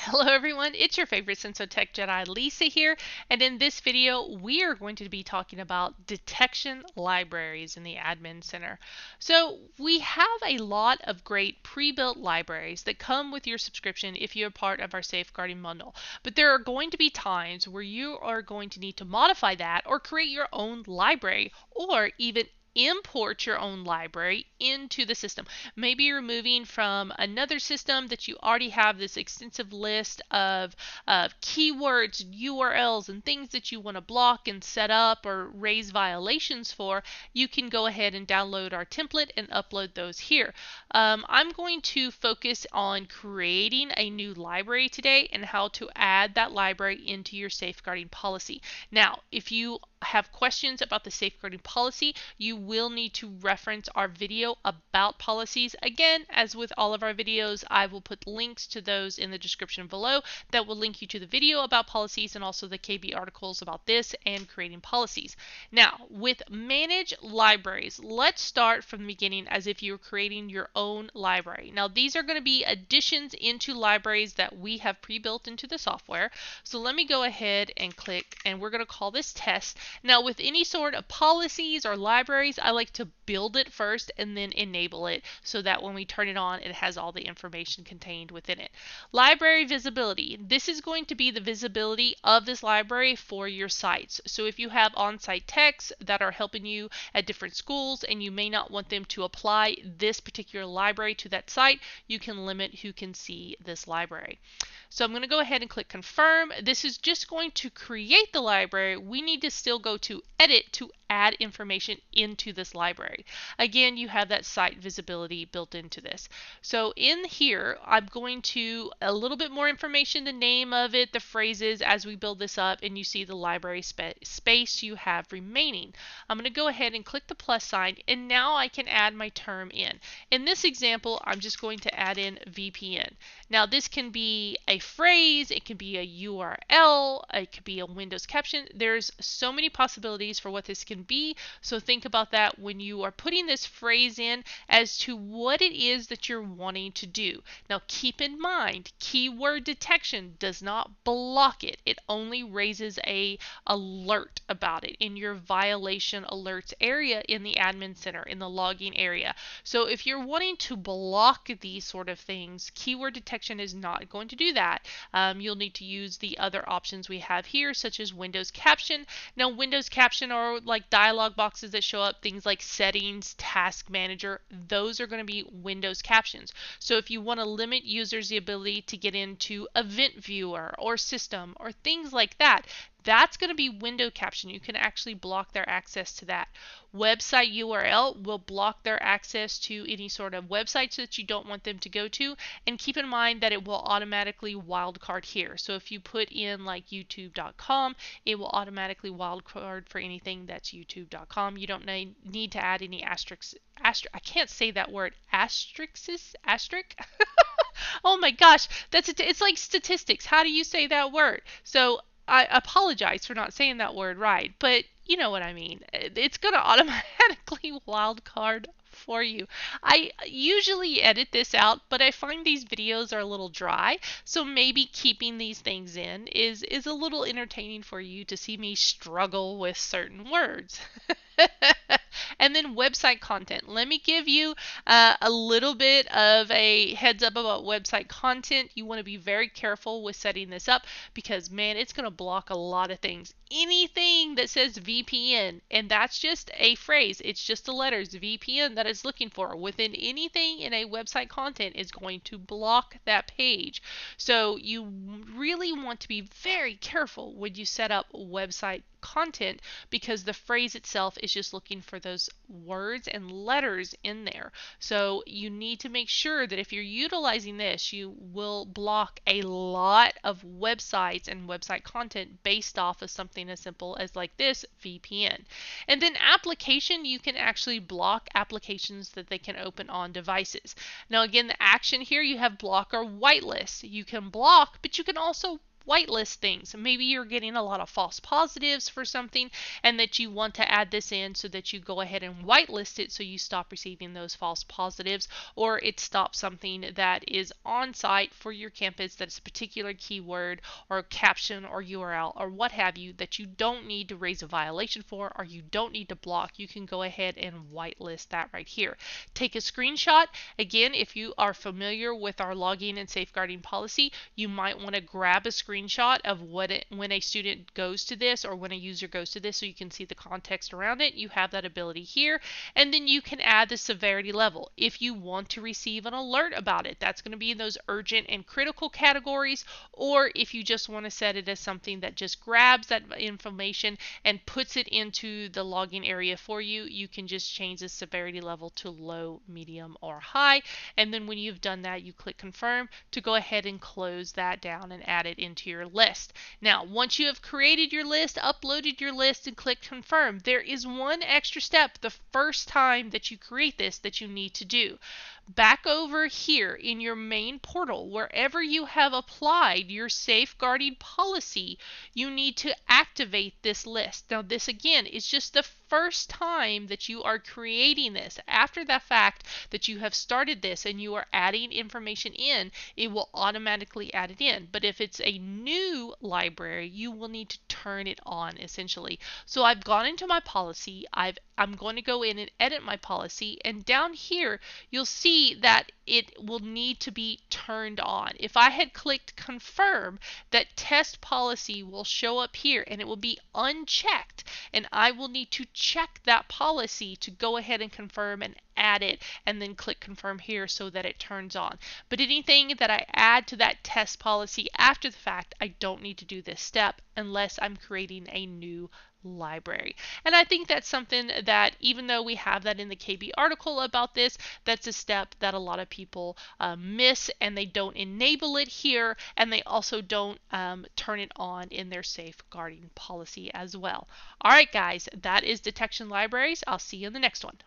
Hello everyone, it's your favorite Senso Tech Jedi, Lisa here, and in this video we are going to be talking about detection libraries in the Admin Center. So we have a lot of great pre-built libraries that come with your subscription if you're part of our safeguarding bundle, but there are going to be times where you are going to need to modify that or create your own library or even import your own library into the system. Maybe you're moving from another system that you already have this extensive list of keywords, URLs, and things that you want to block and set up or raise violations for. You can go ahead and download our template and upload those here. I'm going to focus on creating a new library today and how to add that library into your safeguarding policy. Now, if you have questions about the safeguarding policy, you will need to reference our video about policies. Again, as with all of our videos, I will put links to those in the description below that will link you to the video about policies and also the KB articles about this and creating policies. Now, with manage libraries, let's start from the beginning as if you're creating your own library. Now, these are going to be additions into libraries that we have pre-built into the software. So let me go ahead and click, and we're going to call this test. Now, with any sort of policies or libraries, I like to build it first and then enable it so that when we turn it on, it has all the information contained within it. Library visibility. This is going to be the visibility of this library for your sites. So if you have on-site techs that are helping you at different schools and you may not want them to apply this particular library to that site, you can limit who can see this library. So I'm going to go ahead and click confirm. This is just going to create the library. We need to still go to edit to add information into this library. Again, you have that site visibility built into this. So in here, I'm going to a little bit more information, the name of it, the phrases as we build this up, and you see the library space you have remaining. I'm going to go ahead and click the plus sign, and now I can add my term in. In this example, I'm just going to add in VPN. Now this can be a phrase, it can be a URL, it could be a Windows caption. There's so many possibilities for what this can be, so think about that when you are putting this phrase in as to what it is that you're wanting to do. Now keep in mind, keyword detection does not block it. It only raises a alert about it in your violation alerts area in the admin center, in the logging area. So if you're wanting to block these sort of things, keyword detection is not going to do that. You'll need to use the other options we have here, such as Windows caption. Now Windows caption are like dialog boxes that show up, things like settings, task manager. Those are going to be Windows captions. So if you want to limit users the ability to get into event viewer or system or things like that, that's going to be window caption. You can actually block their access to that. Website URL will block their access to any sort of websites that you don't want them to go to. And keep in mind that it will automatically wildcard here. So if you put in like youtube.com, it will automatically wildcard for anything that's youtube.com. You don't need to add any asterisks. I can't say that word. Asterisk? Oh my gosh, it's like statistics. How do you say that word? So I apologize for not saying that word right, but you know what I mean. It's going to automatically wildcard for you. I usually edit this out, but I find these videos are a little dry, so maybe keeping these things in is a little entertaining for you to see me struggle with certain words. And then website content. Let me give you a little bit of a heads up about website content. You want to be very careful with setting this up because, man, it's going to block a lot of things. Anything that says VPN, and that's just a phrase, it's just the letters VPN that it's looking for within anything in a website content is going to block that page. So you really want to be very careful when you set up website content because the phrase itself is just looking for those words and letters in there. So you need to make sure that if you're utilizing this, you will block a lot of websites and website content based off of something as simple as like this VPN. And then application, you can actually block applications that they can open on devices. Now again, the action here, you have block or whitelist. You can block, but you can also whitelist things. Maybe you're getting a lot of false positives for something and that you want to add this in so that you go ahead and whitelist it so you stop receiving those false positives, or it stops something that is on site for your campus that's a particular keyword or caption or URL or what have you that you don't need to raise a violation for or you don't need to block. You can go ahead and whitelist that right here. Take a screenshot. Again, if you are familiar with our logging and safeguarding policy, you might want to grab a screenshot of when a student goes to this or when a user goes to this so you can see the context around it. You have that ability here, and then you can add the severity level. If you want to receive an alert about it, that's going to be in those urgent and critical categories, or if you just want to set it as something that just grabs that information and puts it into the logging area for you, you can just change the severity level to low, medium, or high. And then when you've done that, you click confirm to go ahead and close that down and add it into your list. Now, once you have created your list, uploaded your list, and clicked confirm, there is one extra step the first time that you create this that you need to do. Back over here in your main portal, wherever you have applied your safeguarding policy, you need to activate this list. Now, this again is just the first time that you are creating this. After the fact that you have started this and you are adding information in, it will automatically add it in. But if it's a new library, you will need to turn it on essentially. So I've gone into my policy. I'm going to go in and edit my policy, and down here you'll see that it will need to be turned on. If I had clicked confirm, that test policy will show up here and it will be unchecked, and I will need to check that policy to go ahead and confirm and add it, and then click confirm here so that it turns on. But anything that I add to that test policy after the fact, I don't need to do this step unless I'm creating a new library. And I think that's something that, even though we have that in the KB article about this, that's a step that a lot of people miss, and they don't enable it here, and they also don't turn it on in their safeguarding policy as well. All right, guys, that is detection libraries. I'll see you in the next one.